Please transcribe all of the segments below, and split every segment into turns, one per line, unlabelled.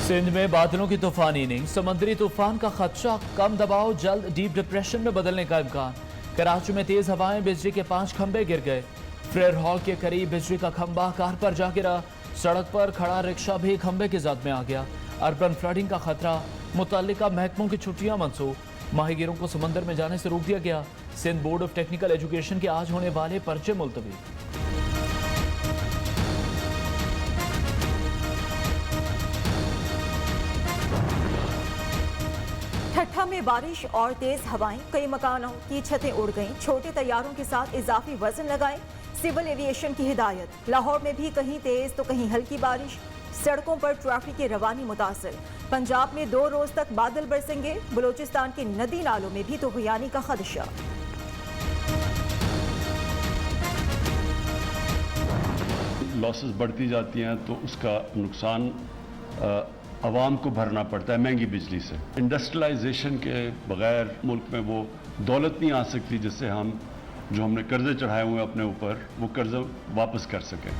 सिंध में बादलों की तूफानी इनिंग, समुद्री तूफान का खदशा, कम दबाव जल्द डीप डिप्रेशन में बदलने का इम्कान। कराची में तेज हवाएं, बिजली के 5 खंभे गिर गए। फ्रेयर हॉल के करीब बिजली का खंभा कार पर जा गिरा। सड़क पर खड़ा रिक्शा भी खंभे की जद में आ गया। अर्बन फ्लडिंग का खतरा, मुतल्लिका महकमों की छुट्टियां मंसूख। माहीगीरों को समंदर में जाने से रोक दिया गया। Sindh board of technical education के आज होने वाले पर्चे मुलतवी।
ठट्ठा में बारिश और तेज हवाएं, कई मकानों की छतें उड़ गईं। छोटे तैयारों के साथ इजाफी वजन लगाएं, सिविल एविएशन की हिदायत। लाहौर में भी कहीं तेज तो कहीं हल्की बारिश, सड़कों पर ट्रैफिक की रवानी मुतासर। पंजाब में 2 रोज तक बादल बरसेंगे। बलूचिस्तान के नदी नालों में भी तूफ़ानी का खदशा।
लॉसेस बढ़ती जाती हैं तो उसका नुकसान आवाम को भरना पड़ता है महंगी बिजली से। इंडस्ट्रियलाइजेशन के बगैर मुल्क में वो दौलत नहीं आ सकती जिससे हम जो हमने कर्जे चढ़ाए हुए अपने ऊपर वो कर्ज वापस कर सकें।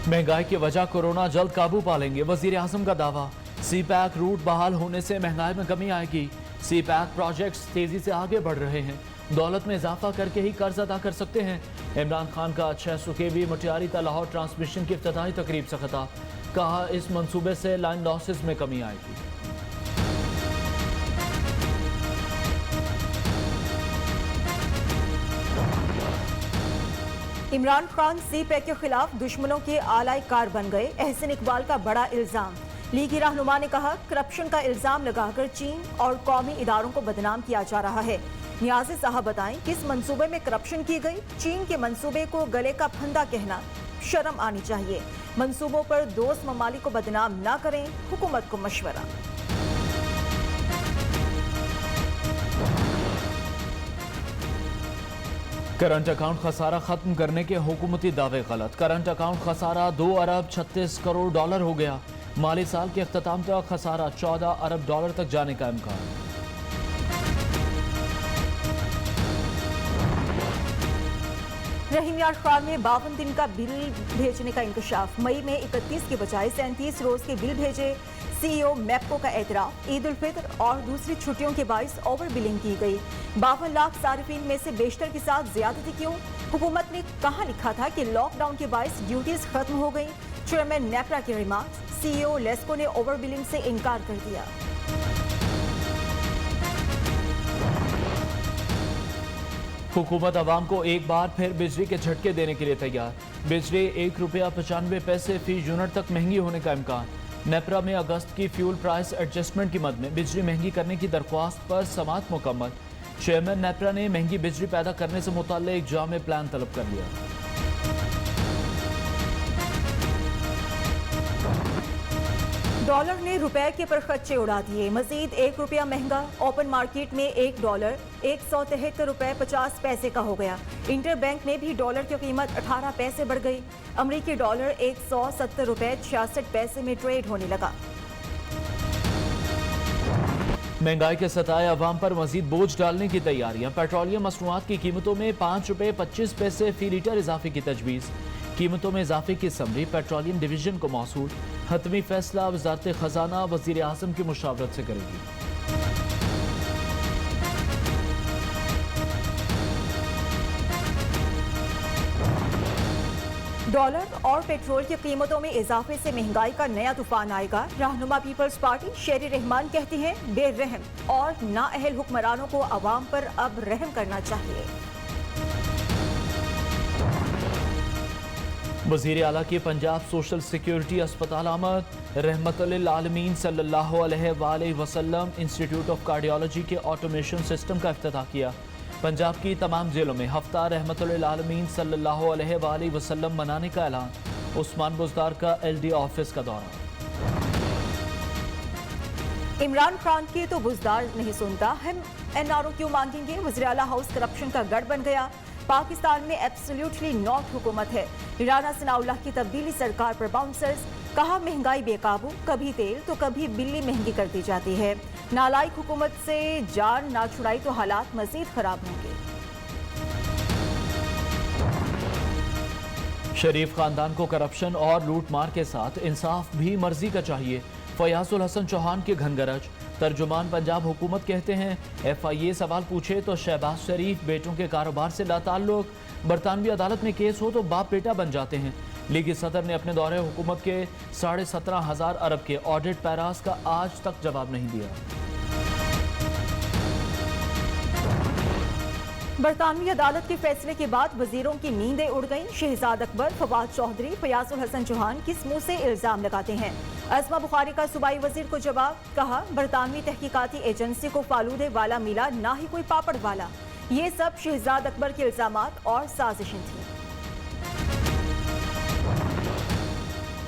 महंगाई की वजह कोरोना जल्द काबू पा लेंगे, वजीर आजम का दावा। सी पैक रूट बहाल होने से महंगाई में कमी आएगी। सी पैक प्रोजेक्ट्स तेजी से आगे बढ़ रहे हैं। दौलत में इजाफा करके ही कर्ज अदा कर सकते हैं। इमरान खान का 600 kV मटियारी ता लाहौर ट्रांसमिशन की इफ्तिताही तकरीब से खिताब। कहा इस मंसूबे से लाइन लॉसेस में कमी आएगी।
इमरान खान सी पैक के खिलाफ दुश्मनों के आलाई कार बन गए। एहसन इकबाल का बड़ा इल्जाम। लीगी रहनुमा ने कहा करप्शन का इल्जाम लगाकर चीन और कौमी इदारों को बदनाम किया जा रहा है। नियाज़ी साहब बताएं किस मंसूबे में करप्शन की गई। चीन के मंसूबे को गले का फंदा कहना, शर्म आनी चाहिए। मंसूबों पर दोस्त ममालिक को बदनाम ना करें, हुकूमत को मशवरा।
करंट अकाउंट खसारा खत्म करने के हुकूमती दावे गलत। करंट अकाउंट खसारा 2 अरब 36 करोड़ डॉलर हो गया। माली साल के अख्ताम तक खसारा 14 अरब डॉलर तक जाने का इम्कान।
रहीम यार खान में 52 दिन का बिल भेजने का इंकशाफ। मई में 31 के बजाय 37 रोज के बिल भेजे। सीईओ मैप्को का एतराफ। ईद उल फितर और दूसरी छुट्टियों के बाइस ओवर बिलिंग की गई। 52 लाख सारिफिन में से बेशतर के साथ ज्यादती क्यों? हुकूमत ने कहाँ लिखा था कि लॉकडाउन के बाइस ड्यूटीज खत्म हो गई? चेयरमैन नेपरा के रिमार्क्स। सीईओ लेस्को ने ओवर बिलिंग से इनकार कर दिया।
हुकूमत आवाम को एक बार फिर बिजली के झटके देने के लिए तैयार। बिजली 1 रुपया 95 पैसे फी यूनिट तक महंगी होने का इम्कान। नेपरा में अगस्त की फ्यूल प्राइस एडजस्टमेंट की मद में बिजली महंगी करने की दरख्वास्त पर समाअत मुकम्मल। चेयरमैन नेपरा ने महंगी बिजली पैदा करने से मुताल्लिक जामे प्लान तलब कर लिया।
डॉलर ने रुपए के परखच्चे उड़ा दिए। मजीद 1 रुपया महंगा। ओपन मार्केट में $1 173 रुपए 50 पैसे का हो गया। इंटर बैंक में भी डॉलर की कीमत 18 पैसे बढ़ गई। अमरीकी डॉलर 170 रुपए 66 पैसे में ट्रेड होने लगा।
महंगाई के सताए अवाम पर मजीद बोझ डालने की तैयारियां। पेट्रोलियम मसनूआत की कीमतों में 5 रुपए 25 पैसे फी लीटर इजाफे की तजवीज़। कीमतों में इजाफे की समरी पेट्रोलियम डिवीजन को मौसूल। हतमी फैसला वज़ारत खजाना वज़ीर आज़म की मुशावरत से करेगी।
डॉलर और पेट्रोल की कीमतों में इजाफे से महंगाई का नया तूफान आएगा। रहनुमा पीपल्स पार्टी शेरी रहमान कहती हैं बेरहम और नाअहल हुक्मरानों को अवाम पर अब रहम करना चाहिए।
वज़ीर आला की पंजाब सोशल सिक्योरिटी अस्पताल आमद। रहमतुल आलमीन सल्लल्लाहु अलैहि वसल्लम इंस्टीट्यूट ऑफ कार्डियोलॉजी के ऑटोमेशन सिस्टम का इफ्तिताह किया। पंजाब की तमाम जिलों में हफ्ता रहमतुल आलमीन सल्लल्लाहु अलैहि वसल्लम मनाने का ऐलान। उस्मान बुज़दार का LD ऑफिस का दौरा।
इमरान खान की तो बुज़दार नहीं सुनता, हम NRO क्यों मांगेंगे? वज़ीर आला हाउस करप्शन का गढ़ बन गया। पाकिस्तान में एब्सोल्युटली नॉट हुकूमत है। राना सनाउल्लाह की तब्दीली सरकार पर बाउंसर्स। कहा महंगाई बेकाबू, कभी तेल तो कभी बिल्ली महंगी करती जाती है। नालायक हुकूमत से जान ना छुड़ाई तो हालात मजीद खराब होंगे।
शरीफ खानदान को करप्शन और लूट मार के साथ इंसाफ भी मर्जी का चाहिए। फयाजुल हसन चौहान की घनगरज। तर्जुमान पंजाब हुकूमत कहते हैं FIA सवाल पूछे तो शहबाज शरीफ बेटों के कारोबार से लाताल्लुक, बरतानवी अदालत में केस हो तो बाप बेटा बन जाते हैं। लीगी सदर ने अपने दौरे हुकूमत के 17,500 अरब के ऑडिट पैरास का आज तक जवाब नहीं दिया।
बरतानवी अदालत के फैसले के बाद वजीरों की नींदें उड़ गईं। शहजाद अकबर, फवाद चौधरी, फयाजुल हसन चौहान किस मुंह से इल्जाम लगाते हैं? अज़मा बुखारी का सूबाई वजीर को जवाब, कहा बरतानवी तहकीकाती एजेंसी को फालूदे वाला मिला, ना ही कोई पापड़ वाला। ये सब शहजाद अकबर के इल्जामात और साजिशें थीं।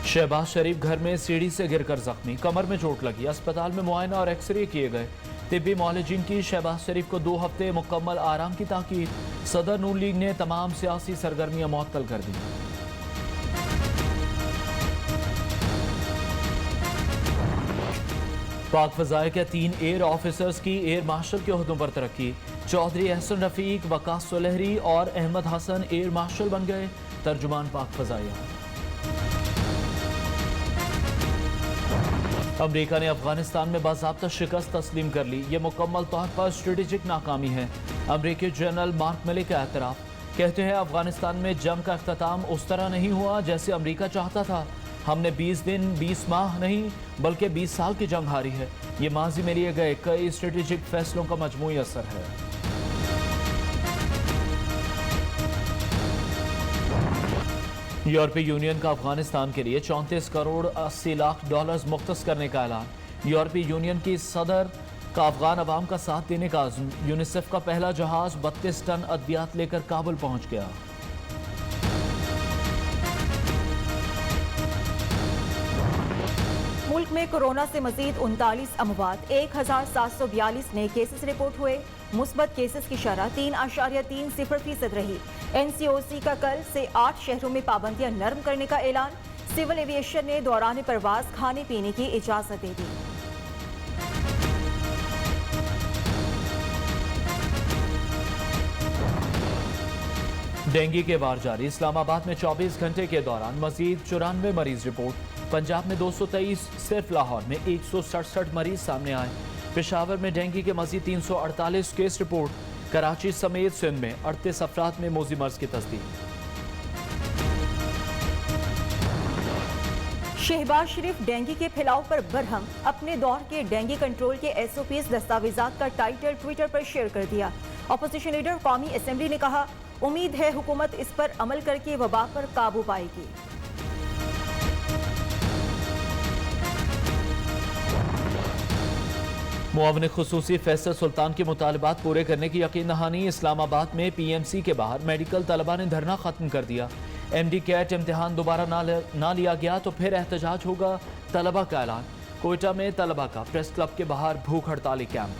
शहबाज शरीफ घर में सीढ़ी से गिरकर जख्मी, कमर में चोट लगी, अस्पताल में मुआयना और एक्सरे किए गए। तिब्बी मौलजिन की शहबाज शरीफ को 2 हफ्ते मुकम्मल आराम की ताकीद। सदर नून लीग ने तमाम सियासी सरगर्मियां मुअत्तल कर दी। पाक फजाए के 3 एयर ऑफिसर्स की एयर मार्शल के ओहदों पर तरक्की। चौधरी एहसन रफीक, वकास सुलहरी और अहमद हसन एयर मार्शल बन गए। तर्जुमान पाक फजाइया। अमेरिका ने अफगानिस्तान में बाज़ाब्ता शिकस्त तस्लीम कर ली। ये मुकम्मल तौर पर स्ट्रेटेजिक नाकामी है। अमेरिकी जनरल मार्क मिले का एतराफ़, कहते हैं अफगानिस्तान में जंग का अख्ताम उस तरह नहीं हुआ जैसे अमेरिका चाहता था। हमने 20 दिन 20 माह नहीं बल्कि 20 साल की जंग हारी है। ये माजी में लिए गए कई स्ट्रेटेजिक फैसलों का मजमूई असर है। यूरोपीय यूनियन का अफगानिस्तान के लिए 34 करोड़ 80 लाख डॉलर्स मुख्तस करने का ऐलान। यूरोपीय यूनियन की सदर का अफगान अवाम का साथ देने का अज़्म। यूनिसेफ का पहला जहाज 32 टन अद्वियात लेकर काबुल पहुंच गया।
मुल्क में कोरोना से मजीद 39 अमवात, 1742 नए केसेस रिपोर्ट हुए। मुस्बत केसेस की शरह 3.30% रही। NCOC का कल से 8 शहरों में पाबंदियां नरम करने का ऐलान। सिविल एविएशन ने दौरान परवाज खाने पीने की इजाजत दे दी।
डेंगू के वार जारी। इस्लामाबाद में 24 घंटे के दौरान मजीद 94 मरीज रिपोर्ट। पंजाब में 223, सिर्फ लाहौर में 167 मरीज सामने आए। पेशावर में डेंगू के मजीद 348 केस रिपोर्ट। कराची समेत सिंध में 38 अफराद में मोजी मर्ज की तस्दीक।
शहबाज शरीफ डेंगू के फैलाव पर बरहम, अपने दौर के डेंगू कंट्रोल के SOPs दस्तावेजात का टाइटल ट्विटर पर शेयर कर दिया। अपोजिशन लीडर कौमी असेंबली ने कहा, उम्मीद है हुकूमत इस पर अमल करके वबा पर काबू पाएगी।
मुआविन खुसूसी फैसल सुल्तान के मुतालबात पूरे करने की यकीन दहानी। इस्लामाबाद में PMC के बाहर मेडिकल तलबा ने धरना खत्म कर दिया। MD कैट इम्तिहान दोबारा ना लिया गया तो फिर एहतजाज होगा, तलबा का ऐलान। कोयटा में तलबा का प्रेस क्लब के बाहर भूख हड़ताली कैंप।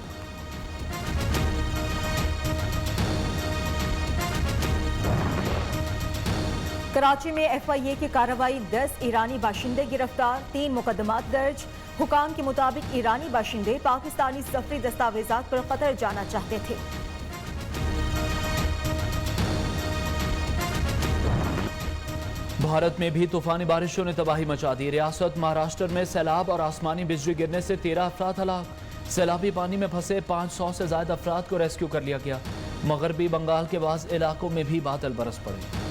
कराची में FIA की कार्रवाई, 10 ईरानी बाशिंदे गिरफ्तार, 3 मुकदमात दर्ज। हुकाम के मुताबिक ईरानी बाशिंदे पाकिस्तानी सफरी दस्तावेजात पर कतर जाना चाहते थे।
भारत में भी तूफानी बारिशों ने तबाही मचा दी। रियासत महाराष्ट्र में सैलाब और आसमानी बिजली गिरने से 13 अफराद हलाक। सैलाबी पानी में फंसे 500 से ज्यादा अफराद को रेस्क्यू कर लिया गया। मगरबी बंगाल के बाज़ इलाकों में भी बादल बरस पड़े।